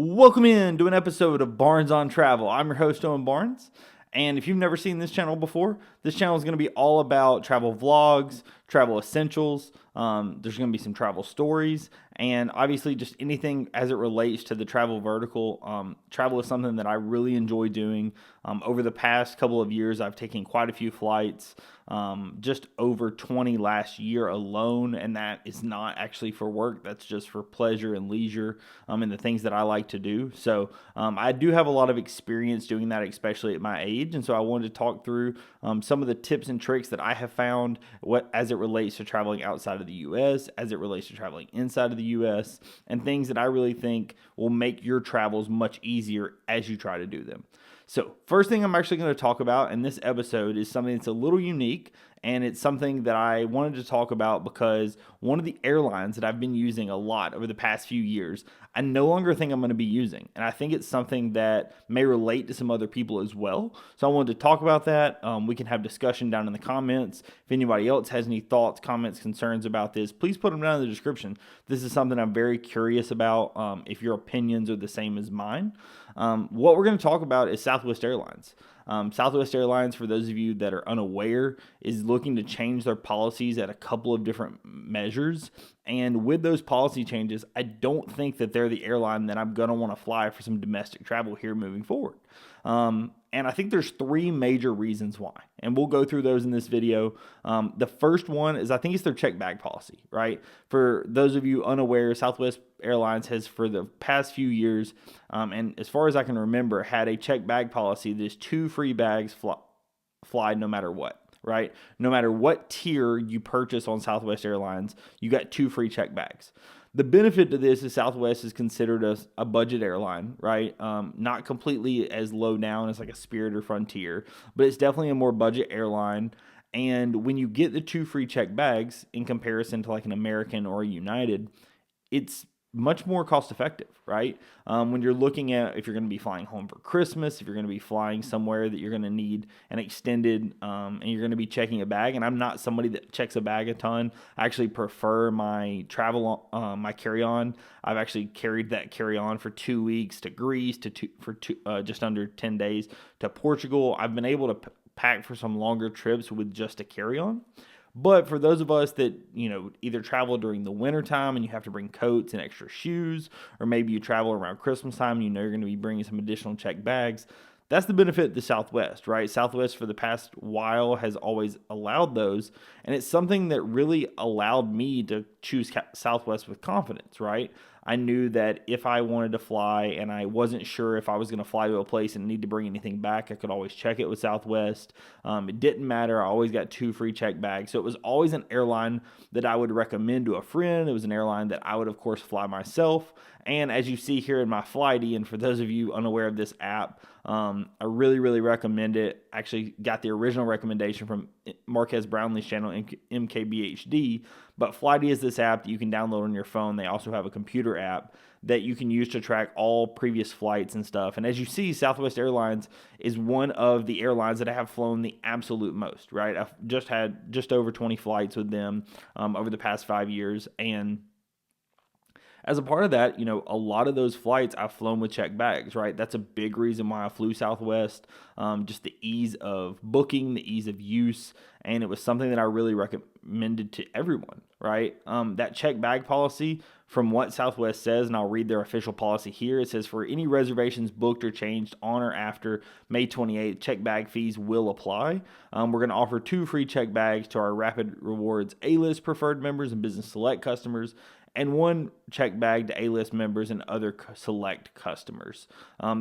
Welcome in to an episode of Barnes on Travel. I'm your host, Owen Barnes. And if you've never seen this channel before, this channel is going to be all about travel vlogs, travel essentials. There's going to be some travel stories, and obviously just anything as it relates to the travel vertical. Travel is something that I really enjoy doing. Over the past couple of years, I've taken quite a few flights, just over 20 last year alone, and that is not actually for work. That's just for pleasure and leisure, and the things that I like to do. So I do have a lot of experience doing that, especially at my age, and so I wanted to talk through some of the tips and tricks that I have found as it relates to traveling outside of the U.S., as it relates to traveling inside of the U.S., and things that I really think will make your travels much easier as you try to do them. So first thing I'm actually going to talk about in this episode is something that's a little unique, and it's something that I wanted to talk about because one of the airlines that I've been using a lot over the past few years, I no longer think I'm going to be using. And I think it's something that may relate to some other people as well. So I wanted to talk about that. We can have discussion down in the comments. If anybody else has any thoughts, comments, concerns about this, please put them down in the description. This is something I'm very curious about, if your opinions are the same as mine. What we're going to talk about is Southwest Airlines. Southwest Airlines, for those of you that are unaware, is looking to change their policies at a couple of different measures. And with those policy changes, I don't think that they're the airline that I'm going to want to fly for some domestic travel here moving forward. And I think there's three major reasons why, and we'll go through those in this video. The first one is I think it's their check bag policy, right? For those of you unaware, Southwest Airlines has for the past few years, and as far as I can remember, had a check bag policy that is 2 free bags fly no matter what. Right? No matter what tier you purchase on Southwest Airlines, you got 2 free check bags. The benefit to this is Southwest is considered a budget airline, right? Not completely as low down as like a Spirit or Frontier, but it's definitely a more budget airline. And when you get the 2 free check bags in comparison to like an American or a United, it's much more cost effective, right? When you're looking at if you're going to be flying home for Christmas, if you're going to be flying somewhere that you're going to need an extended, and you're going to be checking a bag. And I'm not somebody that checks a bag a ton. I actually prefer my travel, my carry-on. I've actually carried that carry-on for 2 weeks to Greece, just under 10 days to Portugal. I've been able to pack for some longer trips with just a carry-on. But for those of us that, either travel during the winter time and you have to bring coats and extra shoes, or maybe you travel around Christmas time and you're going to be bringing some additional check bags, that's the benefit of the Southwest, right? Southwest for the past while has always allowed those, and it's something that really allowed me to choose Southwest with confidence, right? I knew that if I wanted to fly and I wasn't sure if I was going to fly to a place and need to bring anything back, I could always check it with Southwest. It didn't matter. I always got 2 free check bags. So it was always an airline that I would recommend to a friend. It was an airline that I would, of course, fly myself. And as you see here in my Flighty, and for those of you unaware of this app, I really, really recommend it. Actually got the original recommendation from Marquez Brownlee's channel, MKBHD, but Flighty is this app that you can download on your phone. They also have a computer app that you can use to track all previous flights and stuff. And as you see, Southwest Airlines is one of the airlines that I have flown the absolute most, right? I've just had just over 20 flights with them over the past 5 years, and as a part of that, a lot of those flights I've flown with check bags, right? That's a big reason why I flew Southwest. Just the ease of booking, the ease of use, and it was something that I really recommended to everyone, right? That check bag policy, from what Southwest says, and I'll read their official policy here, it says for any reservations booked or changed on or after May 28th, check bag fees will apply. We're going to offer 2 free check bags to our Rapid Rewards A-List preferred members and Business Select customers, and 1 check bag to A-List members and other select customers.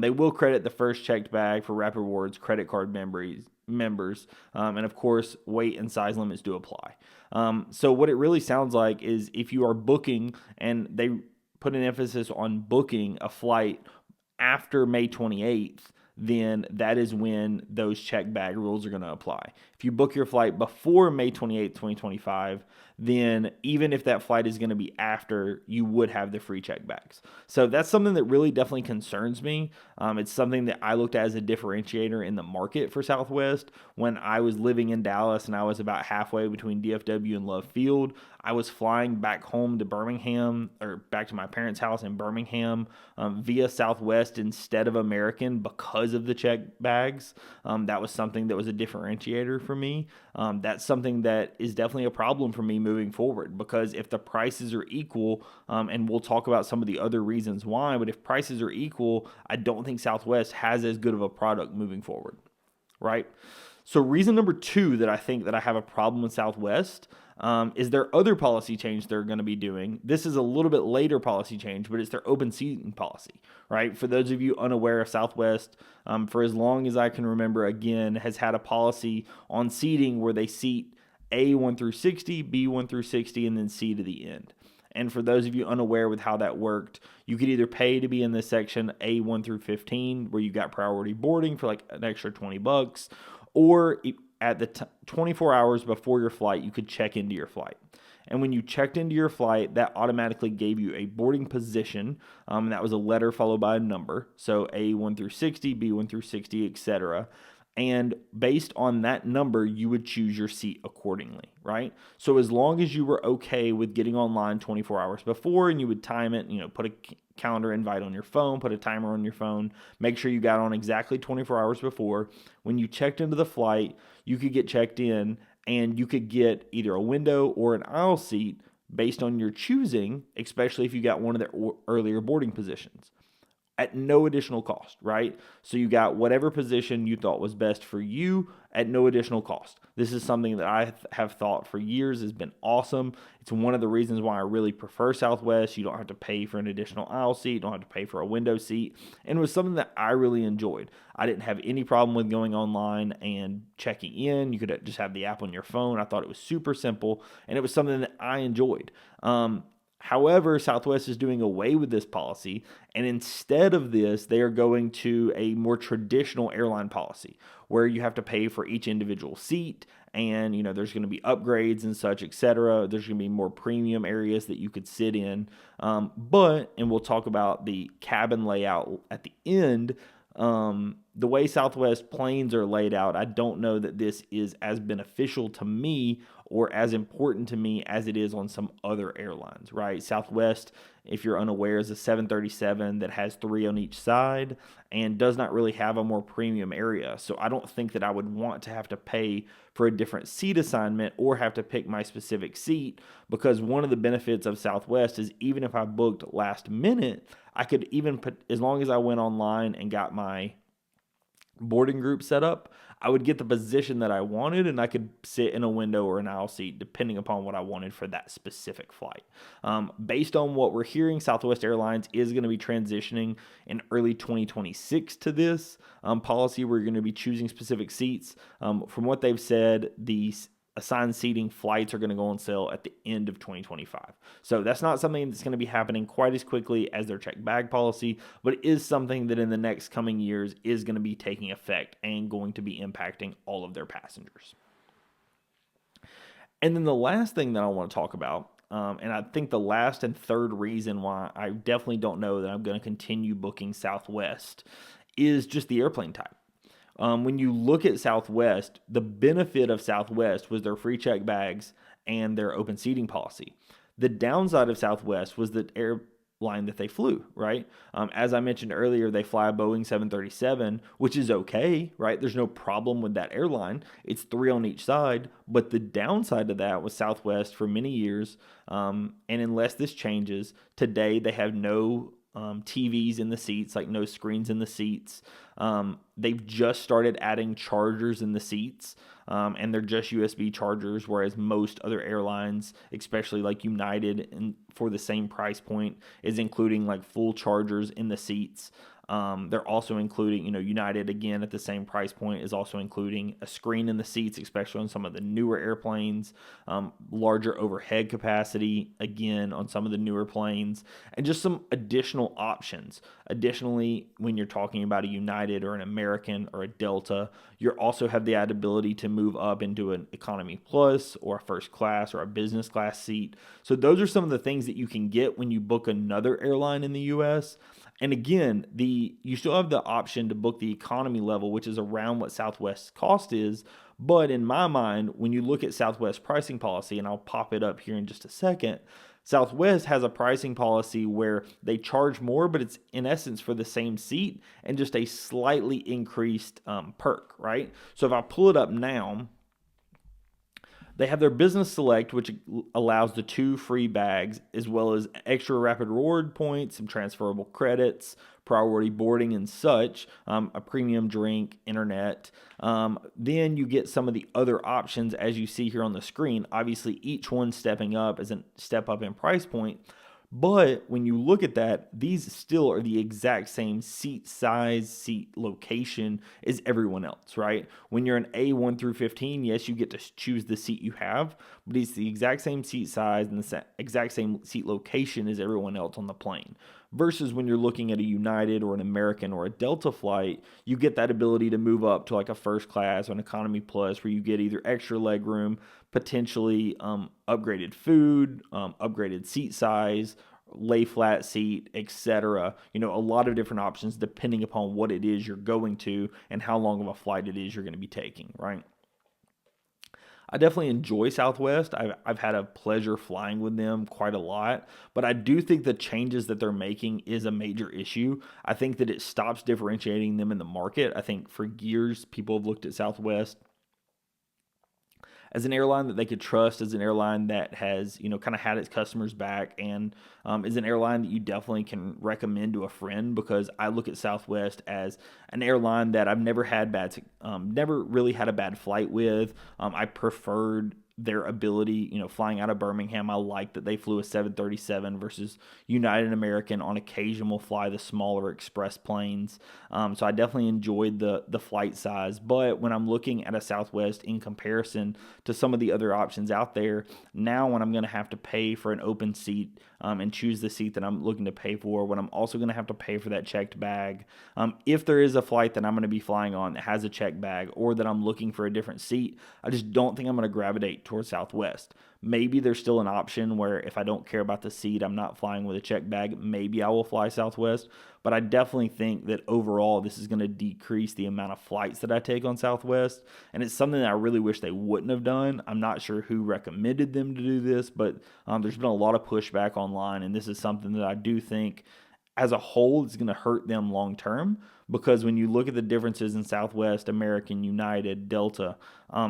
They will credit the first checked bag for Rapid Rewards credit card members, and of course, weight and size limits do apply. So what it really sounds like is if you are booking, and they put an emphasis on booking a flight after May 28th, then that is when those check bag rules are going to apply. If you book your flight before May 28th, 2025, then even if that flight is going to be after, you would have the free check bags. So that's something that really definitely concerns me. It's something that I looked at as a differentiator in the market for Southwest. When I was living in Dallas and I was about halfway between DFW and Love Field, I was flying back home to Birmingham, or back to my parents' house in Birmingham, via Southwest instead of American because of the check bags. That was something that was a differentiator for me. That's something that is definitely a problem for me moving forward, because if the prices are equal, and we'll talk about some of the other reasons why, but if prices are equal, I don't think Southwest has as good of a product moving forward, right? So reason number 2 that I think that I have a problem with Southwest is their other policy change they're going to be doing. This is a little bit later policy change, but it's their open seating policy, right? For those of you unaware of Southwest, for as long as I can remember, again, has had a policy on seating where they seat A1 through 60, B1 through 60, and then C to the end. And for those of you unaware with how that worked, you could either pay to be in this section A1 through 15, where you got priority boarding for like an extra $20, or at the 24 hours before your flight, you could check into your flight. And when you checked into your flight, that automatically gave you a boarding position. And that was a letter followed by a number. So A1 through 60, B1 through 60, etc. And based on that number, you would choose your seat accordingly, right? So as long as you were okay with getting online 24 hours before, and you would time it, put a calendar invite on your phone, put a timer on your phone, make sure you got on exactly 24 hours before. When you checked into the flight, you could get checked in, and you could get either a window or an aisle seat based on your choosing, especially if you got one of the earlier boarding positions, at no additional cost, right? So you got whatever position you thought was best for you at no additional cost. This is something that I have thought for years has been awesome. It's one of the reasons why I really prefer Southwest. You don't have to pay for an additional aisle seat, you don't have to pay for a window seat, and it was something that I really enjoyed. I didn't have any problem with going online and checking in. You could just have the app on your phone. I thought it was super simple, and it was something that I enjoyed. However, Southwest is doing away with this policy, and instead of this, they are going to a more traditional airline policy where you have to pay for each individual seat, and there's going to be upgrades and such, etc. There's going to be more premium areas that you could sit in, and we'll talk about the cabin layout at the end. The way Southwest planes are laid out, I don't know that this is as beneficial to me or as important to me as it is on some other airlines, right? Southwest, if you're unaware, is a 737 that has 3 on each side and does not really have a more premium area. So I don't think that I would want to have to pay for a different seat assignment or have to pick my specific seat, because one of the benefits of Southwest is even if I booked last minute, I could even put, as long as I went online and got my boarding group set up, I would get the position that I wanted, and I could sit in a window or an aisle seat depending upon what I wanted for that specific flight. Based on what we're hearing, Southwest Airlines is going to be transitioning in early 2026 to this policy. We're going to be choosing specific seats. From what they've said, the assigned seating flights are going to go on sale at the end of 2025. So that's not something that's going to be happening quite as quickly as their check bag policy, but it is something that in the next coming years is going to be taking effect and going to be impacting all of their passengers. And then the last thing that I want to talk about, and I think the last and third reason why I definitely don't know that I'm going to continue booking Southwest, is just the airplane type. When you look at Southwest, the benefit of Southwest was their free check bags and their open seating policy. The downside of Southwest was the airline that they flew, right? As I mentioned earlier, they fly a Boeing 737, which is okay, right? There's no problem with that airline. It's 3 on each side. But the downside of that was Southwest for many years, and unless this changes, today they have no TVs in the seats, like no screens in the seats. They've just started adding chargers in the seats, and they're just USB chargers, whereas most other airlines, especially like United, and for the same price point, is including like full chargers in the seats. They're also including, United, again, at the same price point, is also including a screen in the seats, especially on some of the newer airplanes, larger overhead capacity, again, on some of the newer planes, and just some additional options. Additionally, when you're talking about a United or an American or a Delta, you also have the ability to move up into an economy plus or a first class or a business class seat. So those are some of the things that you can get when you book another airline in the U.S., And again, you still have the option to book the economy level, which is around what Southwest's cost is. But in my mind, when you look at Southwest pricing policy, and I'll pop it up here in just a second, Southwest has a pricing policy where they charge more, but it's in essence for the same seat and just a slightly increased perk, right? So if I pull it up now, they have their Business Select, which allows the 2 free bags, as well as extra rapid reward points, some transferable credits, priority boarding and such, a premium drink, internet. Then you get some of the other options as you see here on the screen. Obviously, each one stepping up as a step up in price point. But when you look at that, these still are the exact same seat size, seat location as everyone else, right? When you're an A1 through 15, yes, you get to choose the seat you have, but it's the exact same seat size and the exact same seat location as everyone else on the plane. Versus when you're looking at a United or an American or a Delta flight, you get that ability to move up to like a first class or an economy plus where you get either extra leg room, potentially upgraded food, upgraded seat size, lay flat seat, etc. A lot of different options depending upon what it is you're going to and how long of a flight it is you're going to be taking, right? I definitely enjoy Southwest. I've had a pleasure flying with them quite a lot, but I do think the changes that they're making is a major issue. I think that it stops differentiating them in the market. I think for years, people have looked at Southwest as an airline that they could trust, as an airline that has, kind of had its customers back, and is an airline that you definitely can recommend to a friend, because I look at Southwest as an airline that I've never never really had a bad flight with. I preferred their ability, flying out of Birmingham. I like that they flew a 737 versus United and American on occasion will fly the smaller express planes. So I definitely enjoyed the flight size. But when I'm looking at a Southwest in comparison to some of the other options out there, now when I'm going to have to pay for an open seat and choose the seat that I'm looking to pay for, when I'm also going to have to pay for that checked bag, if there is a flight that I'm going to be flying on that has a checked bag, or that I'm looking for a different seat, I just don't think I'm going to gravitate towards Southwest. Maybe there's still an option where if I don't care about the seat, I'm not flying with a checked bag, maybe I will fly Southwest. But I definitely think that overall this is going to decrease the amount of flights that I take on Southwest. And it's something that I really wish they wouldn't have done. I'm not sure who recommended them to do this, but there's been a lot of pushback online. And this is something that I do think as a whole is going to hurt them long term, because when you look at the differences in Southwest, American, United, Delta,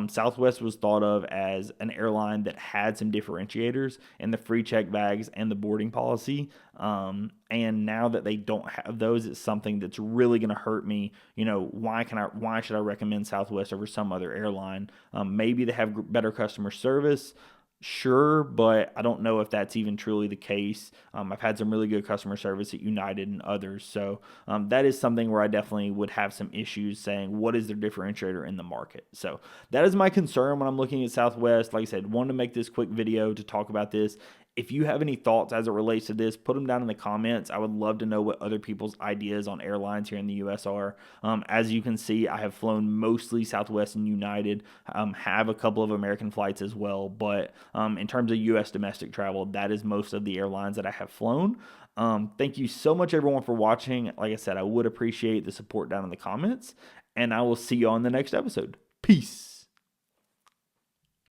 Southwest was thought of as an airline that had some differentiators in the free check bags and the boarding policy. And now that they don't have those, it's something that's really going to hurt me. Why should I recommend Southwest over some other airline? Maybe they have better customer service. Sure, but I don't know if that's even truly the case. I've had some really good customer service at United and others. So that is something where I definitely would have some issues saying what is their differentiator in the market. So that is my concern when I'm looking at Southwest. Like I said, wanted to make this quick video to talk about this. If you have any thoughts as it relates to this, put them down in the comments. I would love to know what other people's ideas on airlines here in the U.S. are. As you can see, I have flown mostly Southwest and United, have a couple of American flights as well. But in terms of U.S. domestic travel, that is most of the airlines that I have flown. Thank you so much, everyone, for watching. Like I said, I would appreciate the support down in the comments, and I will see you on the next episode. Peace.